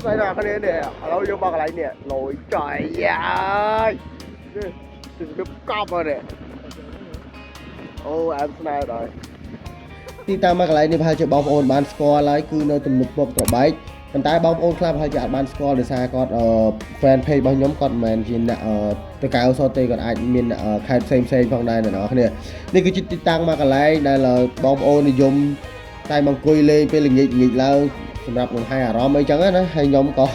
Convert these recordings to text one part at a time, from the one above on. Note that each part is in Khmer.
đây là cái này lâu vô bao cái này nè lội trời ơi đừng biết cọp rồi nè ô em này rồi ទីតាំងមកកន្លែងនេះប្រហែលជាបងប្អូនបានស្គាល់ហើយគឺនៅទំនប់ពកត្របែកប៉ុន្តែបងប្អូនខ្លះប្រហែលជាអាចបានស្គាល់ដោយសារគាត់fan page របស់ខ្ញុំគាត់មិនមែនជាអ្នកតកៅសទេគាត់អាចមានខេត្តផ្សេងផងដែរអ្នកនរគ្នានេះគឺជាទីតាំងមកកន្លែងដែលបងប្អូននិយមតែមកអង្គុយលេងពេលល្ងាចឡើងសម្រាប់លំហែអារម្មណ៍អីចឹងណាហើយខ្ញុំក៏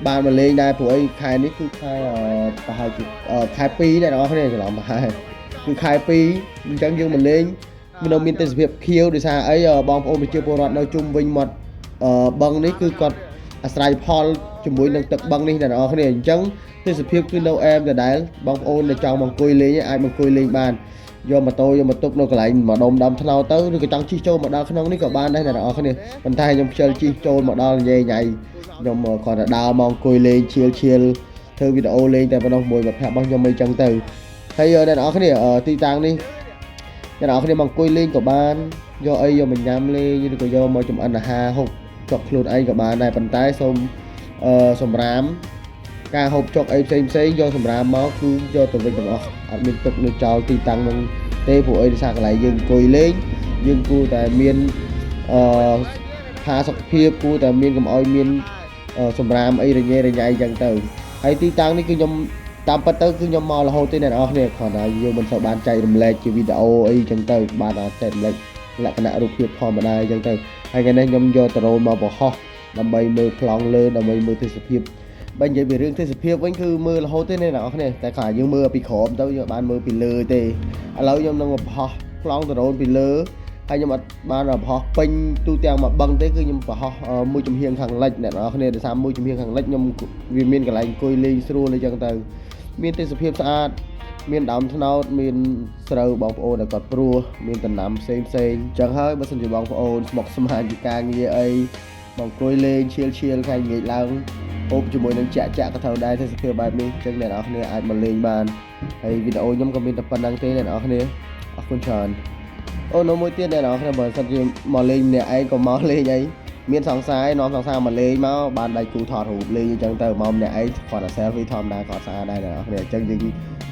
បានមកលេងដែរព្រោះអីខែនេះគឺខែប្រហែលជាខែ2អ្នកនរគ្នាច្រឡំប្រហែលគឺខែ2អញ្ចឹងយើងមកលេងនៅមានទេសភាពខៀវដោយសារអីបងប្អូនប្រជាពលរដ្ឋនៅជុំវិញមាត់បឹងនេះគឺគាត់អាស្រ័យផលជាមួយនឹងទឹកបឹងនេះអ្នកនរគ្នាអញ្ចឹងទេសភាពគឺនៅអែមដដែលបងប្អូនដែលចង់មកអង្គុយលេងអាចមកអង្គុយលេងបានយកម៉ូតូយកមកទុកនៅកន្លែងម្ដុំដើមថ្នោតទៅឬក៏ចង់ជិះចូលមកដល់ក្នុងនេះក៏បានដែរអ្នកនរគ្នាប៉ុន្តែខ្ញុំខ្ជិលជិះចូលមកដល់ញ៉ៃខ្ញុំគាត់ទៅដើរមកអង្គុយលេងឈៀលធ្វើវីដេអូលេងតែប៉ុណ្ណោះមួយមិត្តភក្តិរបស់ខ្ញុំអីចឹងទៅហើយអ្នកនរគ្នាទីតាំងនេះអ្នកនរគ្នាមកអង្គុយលេងក៏បានយកអីយកមកញ៉ាំលេងឬក៏យកមកចម្អិនអាហារហូបចុកខ្លួនឯងក៏បានដែរប៉ុន្តែសូមសម្រាមការហូបចុកអីផ្សេងយកសម្រាមមកគឺយកទៅវិញទាំងអស់អត់មានទុកនៅចោលទីតាំងនឹងទេព្រោះអីដោយសារកន្លែងយើងអង្គុយលេងយើងគួរតែមានផាសុខភាពគួរតែមានកុំឲ្យមានសម្រាមអីរញ៉េអញ្ចឹងទៅហើយទីតាំងនេះគឺខ្ញុំតាមពិតទៅគឺខ្ញុំមករហូតទេអ្នកនរគ្នាគ្រាន់តែយើងមិនសូវបានចែករំលែកជាវីដេអូអីចឹងទៅបានតែចែករំលែកលក្ខណៈរូបភាពធម្មតាអញ្ចឹងទៅហើយថ្ងៃនេះខ្ញុំយកដ្រូនមកបង្ហោះដើម្បីមើលប្លង់លើដើម្បីមើលទេសភាពបើនិយាយពីរឿងទេសភាពវិញគឺមើលរហូតទេអ្នកនរគ្នាតែគាត់យើងមើលពីក្រោមទៅយើងបានមើលពីលើទេឥឡូវខ្ញុំនឹងបង្ហោះប្លង់ដ្រូនពីលើហើយខ្ញុំអត់បានបង្ហោះពេញទូទាំងមកបឹងទេគឺខ្ញុំបង្ហោះមួយចំហៀងខាងលិចអ្នកនរគ្នាដោយសារមួយចំហៀងខាងលិចខ្ញុំវាមានកន្លែងអង្គុយលេងស្រួលអីចឹងទៅមានទេសភាពស្អាតមានដើមត្នោតមានស្រូវបងប្អូនដែលគាត់ព្រោះមានដំណាំផ្សេងចឹងហើយបើសិនជាបងប្អូនស្មុគស្មាញពីការងារអីមកអង្គុយលេងឈៀលថ្ងៃងាយឡើងហូបជាមួយនឹងចាក់ក៏ត្រូវដែរទេសភាពបែបនេះចឹងអ្នកនរគ្នាអាចមកលេងបានហើយវីដេអូខ្ញុំក៏មានតែប៉ុណ្្នឹងទេអ្នកនរគ្នាអរគុណច្រើនអូនៅមួយទៀតអ្នកនរគ្នាបើសិនជាមកលេងម្នាក់ឯងក៏មកលេងអីមានសង្សារនាំសង្សារមកលេងមកបានដៃគូថតរូបលេងអញ្ចឹងទៅមកម្នាក់ឯងគាត់តែ selfie ធម្មតាគាត់ស្អាតដែរអ្នកនរគ្នាអញ្ចឹងយើង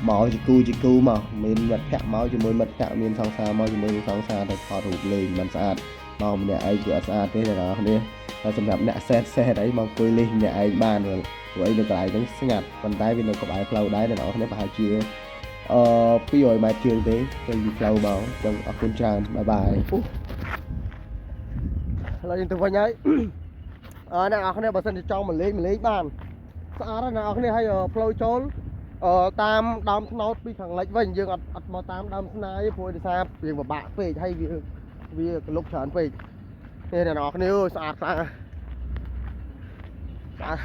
មកជាគូមកមានមិត្តភក្តិមកជាមួយមិត្តភក្តិមានសង្សារមកជាមួយសង្សារទៅថតរូបលេងមិនស្អាតមកម្នាក់ឯងគឺអត់ស្អាតទេអ្នកនរគ្នាតែសម្រាប់អ្នកសេះអីមកអង្គុយលេងម្នាក់ឯងបានព្រោះអីនៅកន្លែងហ្នឹងស្ងាត់ប៉ុន្តែវានៅក្បែរផ្លូវដែរអ្នកនរគ្នាប្រហែលជា200ម៉ែត្រជាងទេទៅពីផ្លូវមកអញ្ចឹងអរគុណច្រើនបាយឥឡូវយើងទៅវិញហើយអ្នកនរគ្នាបើសិនជាចង់មកលេងបានស្អាតណាស់អ្នកនរគ្នាហើយផ្លូវចូលតាមដើមត្នោតពីខាងលិចវិញយើងអត់មកតាមដើមស្នាយព្រោះដោយសារវាពិបាកពេកហើយវាកលុកច្រើនពេកនេះអ្នកនរគ្នាស្អាតខ្លាំងស្អាត